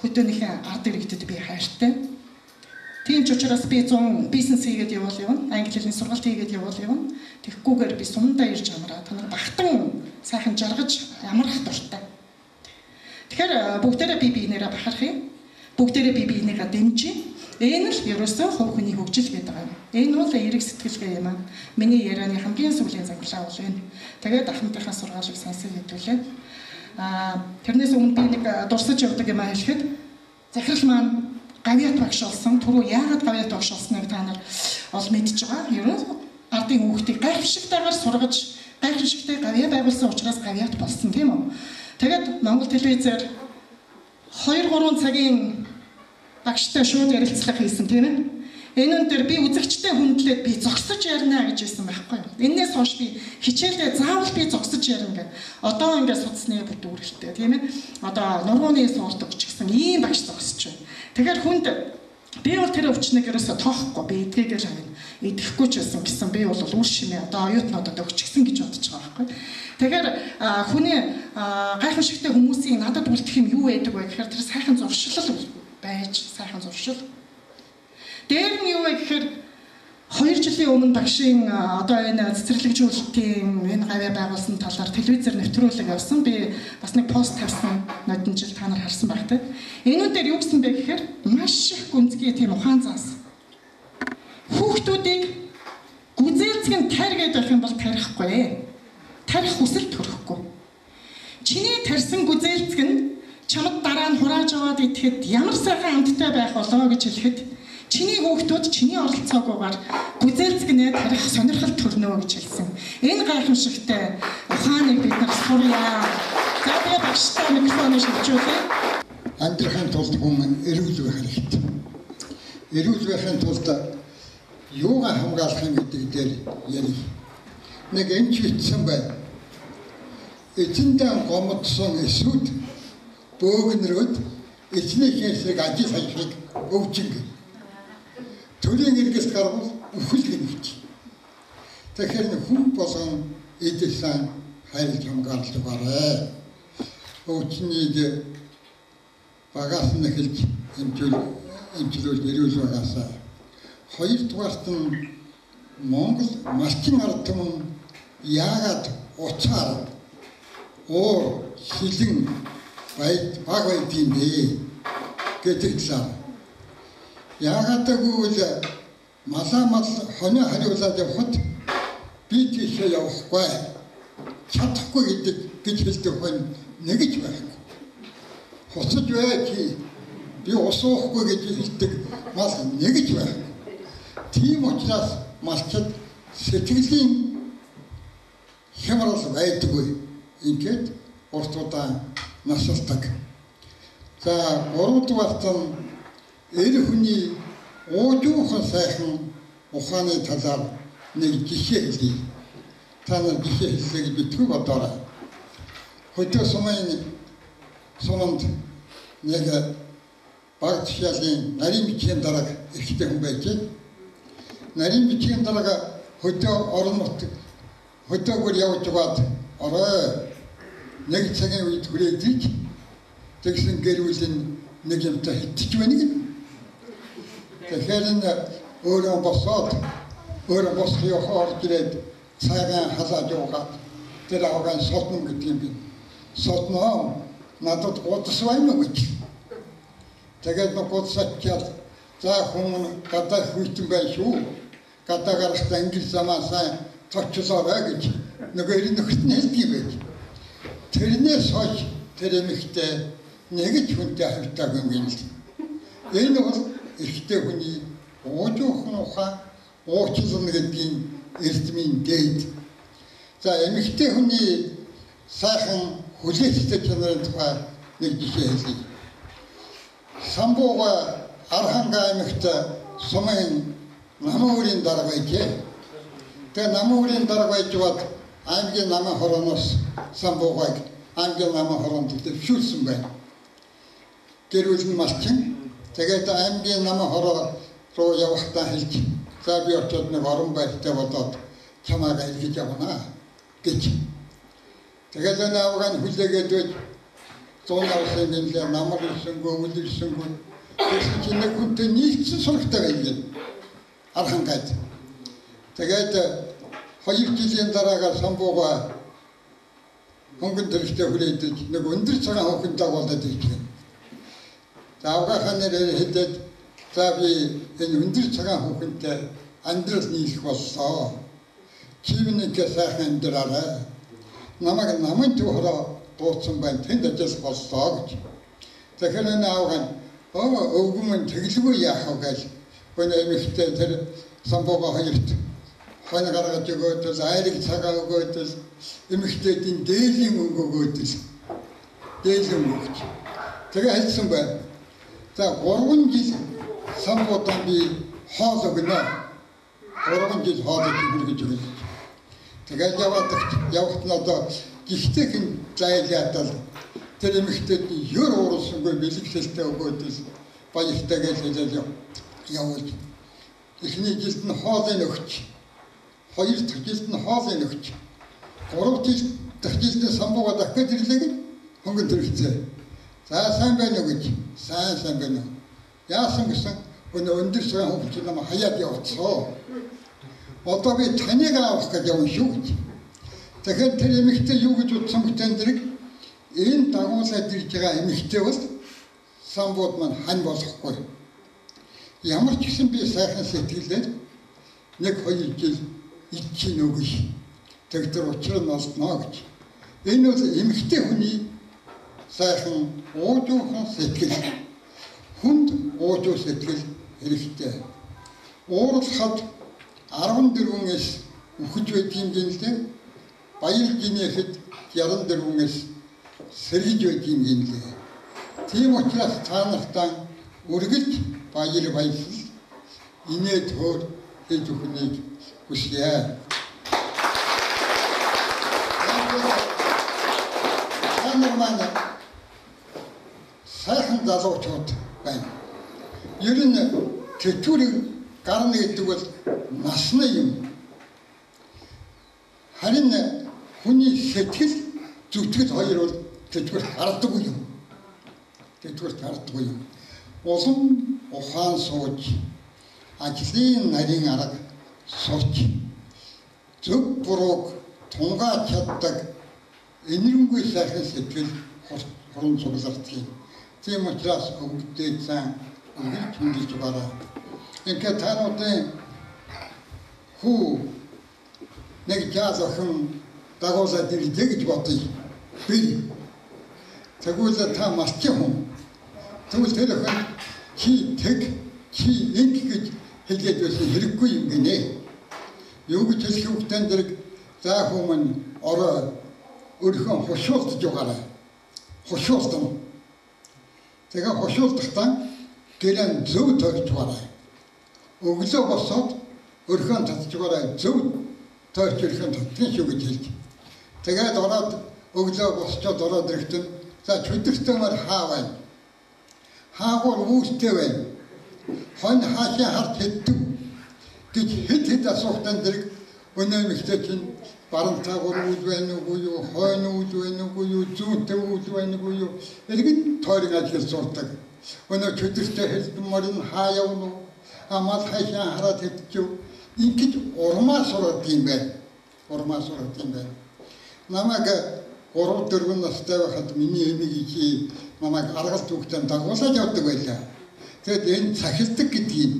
хөдөөнийхөө ард иргэдэд би хайртай. Тийм ч учраас би 100 бизнес хийгээд явна. Англи хэлний сургалт хийгээд явна. Тэгхгүйгээр би сумдаа ирж амраа. Та нар багтан сайхан жаргаж амрах дуртай. Тэгэхээр бүгдээрээ би биенээрээ бахархъя. Бүгдээрээ би биенийгээ дэмжиж. Энэ л ерөөсөө хувь хүний хөгжил гэдэг юм. Энэ бол эерэг сэтгэлгээ юм аа. Миний ярианы хамгийн сүүлийн загварлаа бол энэ. Тэгээд ахмадынхаа сургаалыг сонсож хэдүүлээ. Тэрнээс өмнө би нэг дурсаж явдаг юм аа хэлэхэд захирал маань гавьяат багш болсон. Түрүү яагаад гавьяат багш болсныг та нар ол мэдж байгаа. Ерөөсөө ардын хүүхдийг гайхамшигтайгаар сургаж, гайхамшигтай гавьяа байгуулсан учраас гавьяат болсон тийм үү? Тэгээд Монгол телевизээр 2-3 цагийн багштай шууд ярилцлага хийсэн тийм ээ. Энэ өндөр би үзэгчтэй хүндлээд би зогсож ярина гэж хэлсэн байхгүй юу. Эннээс хойш би хичээлдээ заавал би зогсож ярина гэх. Одоо ингээд судасны бүдүүрэлтэй тийм ээ. Одоо нурууны суулт өгч гэсэн ийм багш зогсож байна. Тэгэхээр хүнд би бол тэр өвчнөг ерөөсө тоохгүй би эдгээгээл авна. Идэхгүй ч гэсэн би бол үр шимээ одоо оюутнуудад өгч гисэн гэж бодож байгаа байхгүй. Тэгэхээр хүний гайхамшигтай хүмүүсийн надад үлдэх юм юу байдаг вэ гэхээр тэр сайхан зуршил байж сайхан зуршил. Дээр нь юу вэ гэхээр 2 жилийн өмнө багшийн одоо энэ цэцэрлэгжүүлэлтийн энэ гавья байгуулсан талаар телевизээр нэвтрүүлэг явсан. Би бас нэг пост тавьсан нодон жил та нар харсан байх тийм. Энэ дээр юу гэсэн бэ гэхээр маш их гүнзгий тийм ухаан заасан. Хүүхдүүдийг гүзээлцгийн тарьгээд байх юм бол тарихгүй. Тарих хүсэл төрөхгүй. Чиний тарьсан гүзээлцэг нь чамд дараа нь хурааж аваад идэхэд ямар сайхан амттай байх болоо гэж хэлэхэд чиний хүүхдүүд чиний оролцоогүйгээр гүзээлцгнээ тарих сонирхол төрнө гэж хэлсэн. Энэ гайхамшигтай ухааныг бид нар сурья. За тэгээ багштай микрофоныг шилжүүлээ. Амьдрахын тулд хүн эрүүл байх хэрэгтэй. Эрүүл байхын тулд юугаа хамгаалах юм гэдэг дээр ярив. Нэг эмч бичсэн байна. Эцэндээ гомдсон эсүүд бөөгнөрөд эцнийхээ эсрэг ажил хайхыг өвчин. Төрийн иргэс гарвал үхэл гэнэч. Тэгэхээр хүн болон эдэлсэн хайрлж хамгаалж байгаарай. Өвчнийг багаас нь эхэлж эмчилүүл нэрүүл байгаасаа. Хоёрдугаарт нь Монгол малчин ард түмэн яагаад уцаар оо хилэн баг байдсан бэ гэдэг талаар. Яагаад гэвэл малаа хонио хариулаад явхад би тийшээ явахгүй чадахгүй гэдэг гэж хэлдэг хүн нэгж байна. Хоцож бай чи би усуухгүй гэж хэлдэг мал нэгж байна. Тийм учраас малчид сэтгэлийн хямрал байдаггүй. Ингээд урт удаан насалдаг. За 3-дугаарт нь эр хүний уужуухан сайхан ухааны талаар нэг жишээ хэлье. Та нар жишээ хэллээ гэж битгий бодоорой. Хөдөө суманд нэг баг тушаалын нарийн бичгийн дарга ихтэй хүн байж. Нарийн бичгийн дарга хөдөө орон нутаг хөдөөгөр явж байгаад орой нэг цагийн үед хүрээдик тэгсэн гэрүүлэн нэг юмтай хитж байна гэх. Тэгэхээр энэ өөрөө босоод орж ирээд цагаан халаад яваад тэр авгаан сотно гэдэг юм би. Сотно надад гудас байна гэж. Тэгээд гудасчаад за хүн гадаа хүйтэн байх шүү. гадаа гарахтаа англи замаа сайн цочлоорой гэж нөгөө эрийн нөхөд нь хэлдэг юм байж. Тэрнээс хойш тэр эмэгтэй нэгж хүнтэй хавтаг юм гэнэ л. Энэ бол эрэгтэй хүний уужуухан ухаан уучлал гэдгийн эрдмийн дээд. За эмэгтэй хүний сайхан хүлээлттэй чанарын тухай нэг жишээ хэлье. Самбууга Арханга аймагт сумын намуурын дарга байжээ. Тэгээ намуурын дарга байж бод аймгийн намын хорооноос Самбуугаг аймгийн намын хороонд дэвшүүлсэн байна. Гэрүүл нь малчин. Тэгээд аймгийн намын хороо руу явахдаа хэлж за би очоод нэг орон байртай болоод чамайг илгэж явна гэж. Тэгээд наавган хүлээгээд байж 100 авсан нэлээ намар ирсэнгүй өвөл ирсэнгүй тэгсэн чинь нэг хүнтэй нийлцэн сурагтай байлээ. Архангайд. Тэгээд 2 жилийн дараагаар Самбууга хөнгөн төрөлтэй хүрээдэж нэг өндөр цагаан хөнгөн дагуулдаг ирсэн. За авгахаа нэрээр хэдээд за би энэ өндөр цагаан хөнгөнтэй амьдрал нийлэх боллоо. Чивнийгээ сайхан амьдраарай. Намайг намын төвхөрөө дууцсан байна. Тэнд ажил боллоо гэж. Тэгэхээр энэ авган өвгөн тэглгүй яах вэ гэж өнөө эмэгтэй тэр Самбууга хоёрт хойно гаргаж өгөөдөл айрыг цагаа өгөөдөл эмэгтэйдийн дээлийн мөнгө өгөөдөл дээлийн мөнгө. Тэгээ хэлсэн байна. За 3 жил Самбуудан би хоол өгнө. 3 жил хоол өгөх гэж. Тэгээд явахт нь одоо гихтэйхэн зайлаатал тэр эмэгтэйд ёр уурсангүй бэлэгшэлтэй өгөөдөл баяртайгаа хэлээд явуулж. Эхний жилд нь хоолыг өгч. 2 дахь жилд нь хоолыг өгч. 3 дахь жилд нь Самбууга дахиад ирлээ хөнгөн төрөлцөө. За сайн байна уу гэж. Сайн байна. Яасан гэсэн өндөр цагаан хөнгөч нам хаяад явцсан. Одоо би таныг авах гэж явна шүү гэж. Тэгэхээр тэр эмэгтэй юу гэж утсан бүтээн дэрэг энэ дагуулад ирж байгаа эмэгтэй бол Самбууд маань хань болохгүй. Ямар ч гэсэн би сайхан сэтгэлээр 1-2 жил ичийн өгөж тэгтэр учраа нь олдно гэж. Энэ бол эмэгтэй хүний сайхан уужуухан сэтгэл. Хүнд уужуу сэтгэл хэрэгтэй. Уурлахад 14-ээс үхэж байдгийн гинлээ. Баяр гинэхэд 64-ээс сэргэж байдгийн гинлээ. Тийм учраас та нартаа үргэлж баяр баясгал инээ төр хийж өгөхнийг хүсье. Анармана сайхан залуучууд байна. Ер нь тэтгэврийг гарна гэдэг бол насны юм. Харин хүний сэтгэл зүтгэл хоёр бол тэтгэвэр хардаггүй юм. Тэтгэвэр хардаггүй юм. Улам ухаан сууж, ажлын нарийн арга сурч, зөв бурууг тунгааж чаддаг энэрэнгүй сайхан сэтгэл хорон цугларддаг юм. Тийм учраас өнгөтэй зан өнгөж хүндэж бараа. Ингээд тануудын хүү нэг жаз охин дагуулад ирдэ гэж бодъё. Би тэгвэл та малчин хүн. Тэгвэл тэр охин чи инг гэж хэлгээд байсан хэрэггүй юм гинэ. Юу гэж хэлэх үгтэн дэрэг за хүмүүс ороо өөрхөн хошуултж байгаарай. Хошуултан. Тэгээ хошуулдахдаа гэрэн зөв тойрч байгаарай. Өглөө босоод өрхөн татж байгаарай. Зөв тойрч өрхөн татчих шүү гэж хэлж. Тэгээд ороод өглөө босчоод ороод ирэхдээ за чөдөртөмөр хаа байна. Хаагур үүстэй байна. Хон хаашаа харт хэддэг гэж хэд асуухтан дэрэг өнөө мэгтэй чинь барантаагур үйл байна уу юу, хойно үйл байна уу юу, зүүнтэй үйл байна уу юу, эргэн тойрог ажил сурдаг. Өнөө чөдөртөө хэлдэг морин хаа явна уу, амал хаашаа хараад хэддэг ингэж урмаа сураад юм байна. Урмаа сураад юм байна. Намайг 3-4 настай байхад миний эмэг ичи намайг аргалт хүүхдэн дагуулж явдаг байлаа. Тэгэд энэ цахилдаг гэдгийг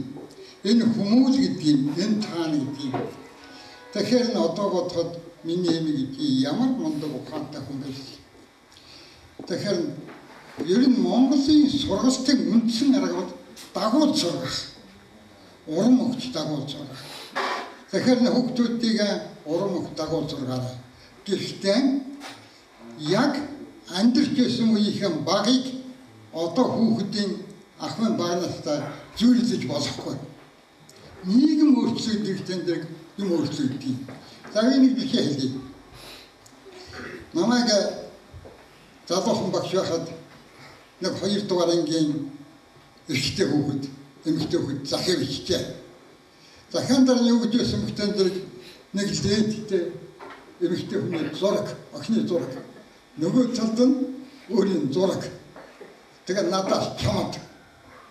Энэ хүмүүс гэдгийг, энэ таана гэдгийг. Тэгэхээр н одоо бодоход миний эмэг гэдгийг ямар мундаг ухаантай хүн байсан. Тэгэхээр ер нь Монголын сургалтын үндсэн арга бол дагуул сургах. Урам өгч дагуул сургах. Тэгэхээр хүүхдүүдийг урам өгч дагуул сургаарай. Гэхдээ яг амьдрч байсан үеийн багыг одоо хүүхдийн ахмад багнастай зүйрлэж болохгүй. Нийгэм өөрчлөгдөх тэндэг юм өөрчлөгдөв. За энийг би хэлье. Намайг залуухан багш байхад нэг 2 дугаар ангийн эрэгтэй хүүхэд, эмэгтэй хүүхэд захив ичжээ. Захиан дараа юу гэж байсан бөхтэн зэрэг нэг лээдтэй эмэгтэй хүний зураг, охины зураг. Нөгөө талд нь өөрийн зураг. Тэгээд надаас чамд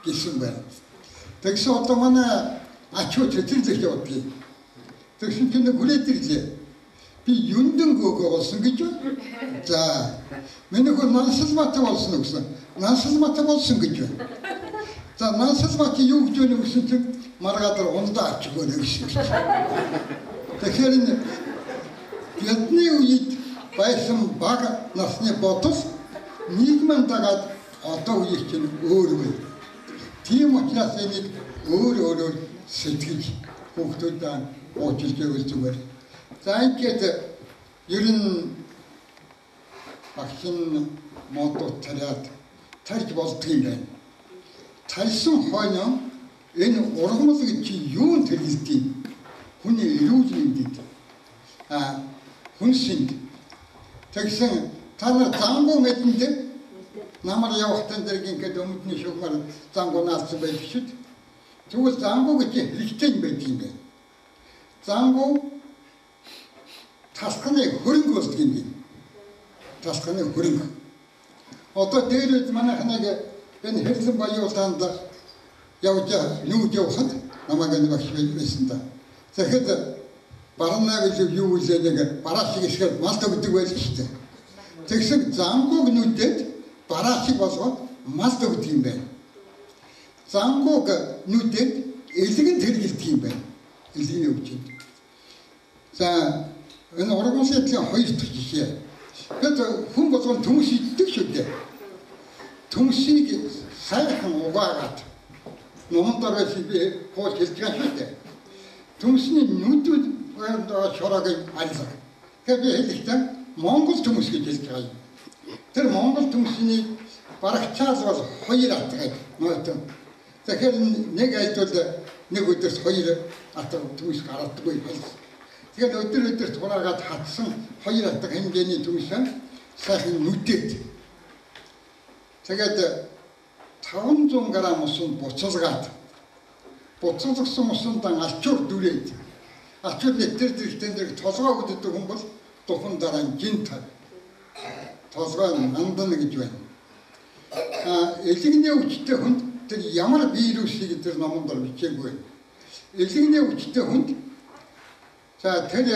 гэсэн байна. Тэгсэн одоо манай ачуу тэтгэрлэх явуулъя. Тэгсэн чинь хүрээд ирлээ. Би юндэн гөөгөө болсон гэж байна. За, миний хөө Нансалбаатар болсон гэсэн. Нансалбаатар болсон гэж байна. За, Нансалбаатар юу гэж байна гэсэн чинь маргадар ундаа ачгүй гэсэн. Тэгэхээр бидний үед байсан бага насны бодол нийгмийн дагаад одоо үеийн чинь өөр үе. Тийм учраас энийг өөр сэтгэж хүүхдүүдэд уучлж өгөх зүгээр. За ингээд ер нь багшин модод тарж болдго юм байна. Тарьсан хойно энэ ургамал гэж чи юунд хэрэгэлдэг? Хүний эрүүл мэндэд хүнсэнд. Тэгсэн та нар зангуу мэдэндээ намар явахтан дээр ингээд өмнөдний шугмаар зангуу наалсан байх шүү дээ. Тэгвэл зангуу гэж хэрэгтэй юм байдаг юм байна. Зангуу тасханы хөрөнгө болдог юм байна. Тасханы хөрөнгө. Одоо дээрээ манайх нэг энэ хэрлэн баяуулаанд явж нүүж явахад намайг нэг багш байсан да. Тэгэхэд барнаа гэж юу үлээ нэг бараа шиг ихгээд мал өгдөг байл шүү дээ. Тэгсэн зангууг нүдэд бараа шиг болгоод мал өгдөг юм байна. Зангууг нүдэд элгэн тэргэлдэг юм байна. Элгэн өгч юм. За энэ ургамлын хоёр дахь жишээ. Гэвч хүн болгон төмс иддэг шүү дээ. Төмсийг сайхан угаагаад номдороо би хоол хэлж байгаа шүү дээ. Төмсний нүдүүд шорогийн алга. Тэгэхээр би хэлэхдээ Монгол төмс гэж хэлж байгаа юм. Тэр Монгол төмсний барагчаал бол 2 атгай нөтөн. Тэгэхээр нэг айлтвал нэг өдөрт 2 атга төмс гаргадаггүй хэлсэн. Тэгэхээр өдөр тураагаад хатсан 2 атга хэмжээний төмс сайхан нүдэд. Тэгээд 500 г усан буцалгаад буцалгасан усандан алчуур дүрээд алчуур нэтэр дэрэгтэн толгоо өгдөг хүн бол духан дараа гинт толгой нандана гэж байна. Элэгний өвчтэй хүнд тэр ямар вирусыг тэр номонд бичээгүй. Элэгний өвчтэй хүнд за тэр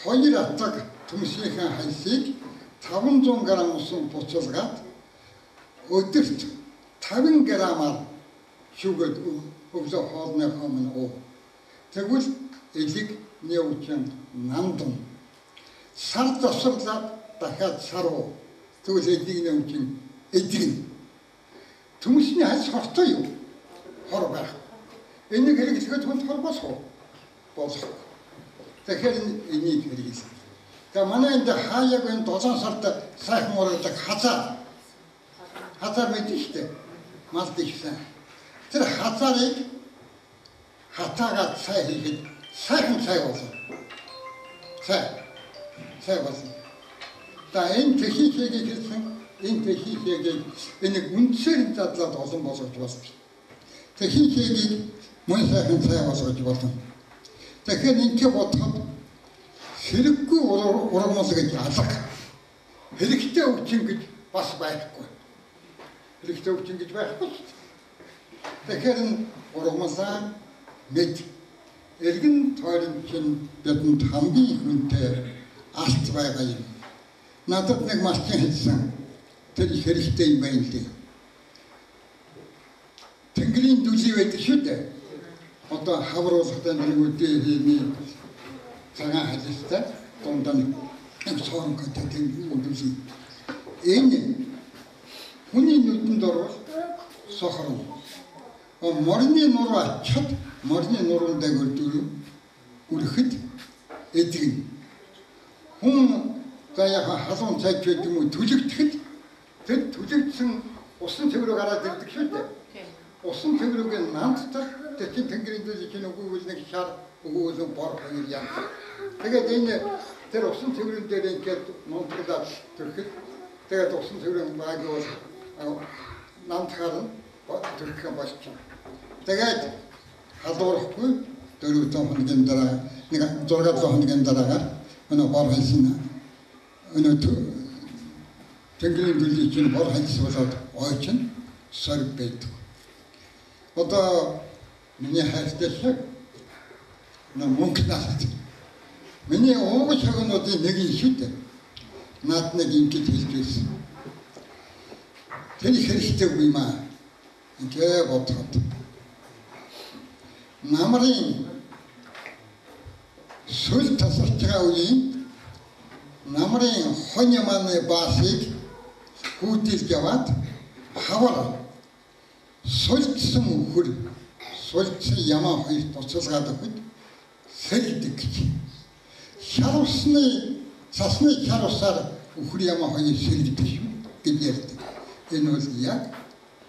2 атга төмсийнхээ хальсыг 500 г усан буцалгаад өдөрт 50 г-аар шүгэд өглөө хоолныхоо минь уу. Тэгвэл элэгний өвчин нандам. Сар тасарлаад дахиад саруу. Тэгвэл элэгний өвчин эдгэн. Төмсний хальс хортой юу? Хор байх. Энийг хэрэглэхэд хүн хор болох. Тэгэхээр энийг хэрэглэх. Тэгээ манай энэ хаяг энэ 7 сард сайхан урагдаг хазар мэдээ шүү дээ. Мал дэвсэн. Тэр хазарыг хатаагаад цай хийхэд сайхан цай болно. Цай болно. Та энэ техникийг хэлсэн, энэ техникийг энэ үндсээр задлаад олон болгож байна. Техникийг мөн сайхан цай болгож болно. Тэгэхээр ингээд бодоход хэрэггүй ургамал гэж алга. Хэрэгтэй өвчин гэж бас байхгүй. Хэрэгтэй өвчин гэж байхгүй. Тэгэхээр ургамалаа мэд эргэн тойрон чинь бидэнд хамгийн хүнтэй алт байгаа юм. Надад нэг малчин хэлсэн. Тэр их хэрэгтэй юм байна лээ. тэнгэрийн дүлий байдаг шүү дээ. Одоо хавруулахтай нэг үдээний цагаан халистай дундаа нэг цоронхтой тэнгэрийн дүлий. Энэ хүний нүдэнд орвол сохорно. Морины нур ачаад морины нуруунд дэглэдэг үрэхэд эдгэн. Хүн заяа халуун цайж байдаг юм уу түлэгдэхэд тэр түлэгдсэн усан цэврэг гараад ирдэг шүү дээ. Усан цэврийн намтар тэр тэнгэрийн дүлий чинь үгүй нэг шар өгөөлөн бор хоёр яа. Тэгээд энэ тэр усан цэврийн дээр ингээд нунтглаад төрөхөд тэгээд усан цэврийн баг бол намтгаар төрөх болчих. Тэгээд халуурахгүй 4 хоногийн дараа нэг 6 хоногийн дараа өнөө бор хэлсэн. Өнөө тэнгэрийн дүлий чинь бор хэлсэн болоод ойчин сорг байдаг. Одоо миний хайртай шиг мөнгө наалт. Миний уугч хагнуудын нэг юм шүү дээ. Наад нэг ингэж хэлж байсан. Тэр их хэрэгтэй юм аа. Ингээ бодоход. Намрын сүл тасарч байгаа үеийн намрын хонь маань баасыг гүйдэлж яваад хавар сулцсан үхэр сулцсан ямаа хоёр туцалгаад өгөхөд сэлдэг гэж. Шарусны цасны шарусаар үхэр ямаа хоёр сэлдэг шүү гэж ярьдаг. Энэ бол яг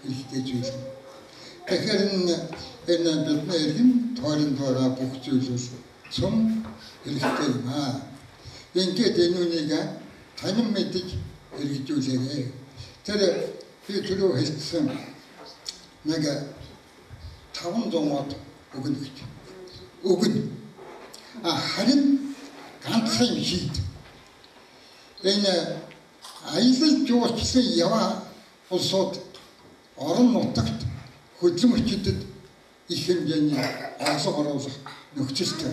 ихтэй зүйл. Тэгэхээр энэ бидний эргэн тойрон дороо бүх зүйлс цум хэрэгтэй юм аа. Ингээд энэ үнийг танин мэдж эргэжүүлээрэй. Тэр би түрүү хэлсэн нэг 500 мод өгнө гэж. Өгнө. Харин ганцхан шийд. Энэ аялал жуулчлан яваа улсууд орон нутагт хөдөлмөрчдөд их хэмжээний орлого оруулах нөхцөлтэй.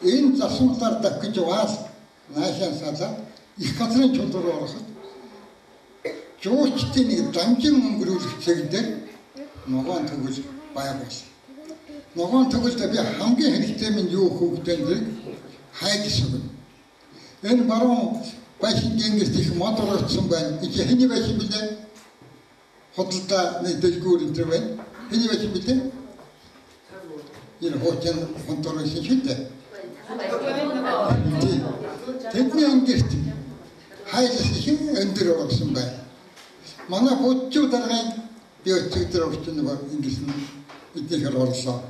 Энэ засварлаар дахиж яваад наашаан салаад их газрын чулуур ороход жуулчдын нэг дамжин өнгөрүүлэх цэгдэр ногоон төгөл бай болсон. Ногоон төгөлд би хамгийн хэрэгтэй минь юу хөвгдөнгийг хайж сувна. Энэ баруун байшин гингэрт их мотор орсон байна. Их хэний байшин билээ? Хотолтой нэг дэлгүүр энэ байна. Хэний байшин билээ? Энэ хотын контор шийдэ. Тэдний ангирт хайж их өндөр орсон байна. Манай хотчууд дараагийн би өчигдөр орсон нэг ингэсэн эдгээр орлоо.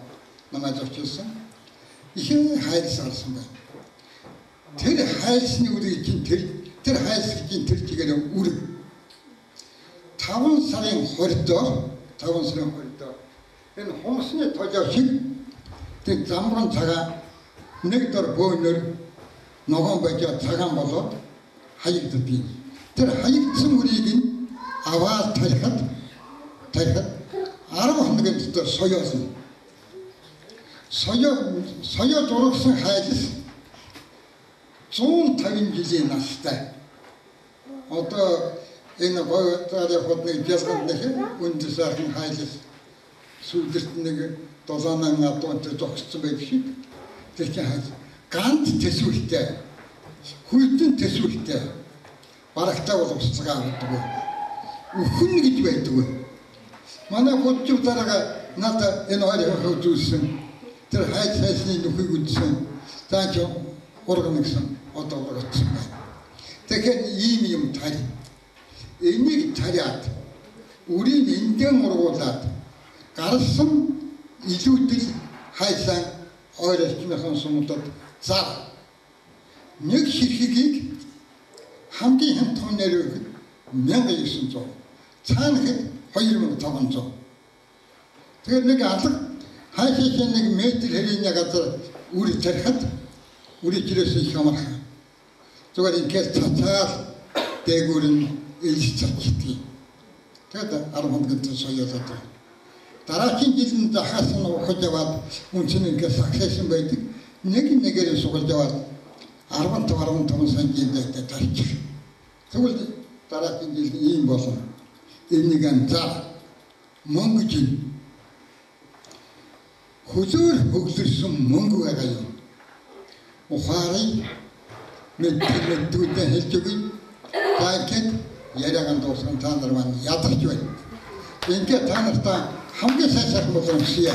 Намайг очсон. Их хайж орсон байна. Тэр хайсны үрийг чинь тэр хайсгийн тэр чигээр үр 5 сарын 20-доо энэ хумсны тожоо шиг тэр замран цагаа нэг дор бөөнөр ногоон байж цагаан болоод хаягддаг. Тэр хаягдсан үрийг нь аваад тарихад 10 хоногийн дотор соёосон. Соёо дургсан хайс 150 жилийн настай. Одоо энэ гоётары хотны жасканд нэг үндэс сайхан хайлс сүлдэрт нэг 7,000 адуунтай зогссон байх шиг. Тэр чинь ганц төсвөлтэй. Хүйтэн төсвөлтэй. Барагтай боловсцгаа авдаг. Үхэн гэж байдаг. Манай хотчууд дараа надад энэ хоёрыг үзүүлсэн. Тэр хайсны нүхийг үзсэн. Таач урган гэсэн одоо ургацсан байна. Тэгэхээр ийм юм тари. Энийг тариад үрийг эндэн ургуулад гарсан илүүдэл хайсан ойролцоохон сумдад зар нэг ширхгийг хамгийн хямдхан нэрээр 1900 цаанахад 2500. Тэгэхээр нэг алга хайшаа нэг метр хэрийн газар үр тарихад үрийг чирээс их амархан. Зүгээр ингээд цацаад дээгүүр нь ээлж цацдаг. Тэгээд 10 хоногийн соёолоод дараагийн жилд захаас нь ухаж яваад үнцэн ингээд сагсайсан байдаг. Нэгээр сугалж яваад 15 сантиметр тарчих. Тэгвэл дараагийн жилд ийм болно. Энийг анзаар мөнгөж хөзөр хөглөрсөн мөнгө байгаа юм. Ухаарыг мэддэггүй хэлж өгье. Тааket яриагаан дуусган та нар маань ядарч байна. Ингээд та нартаа хамгийн сайн сайхан болгоомжлъя.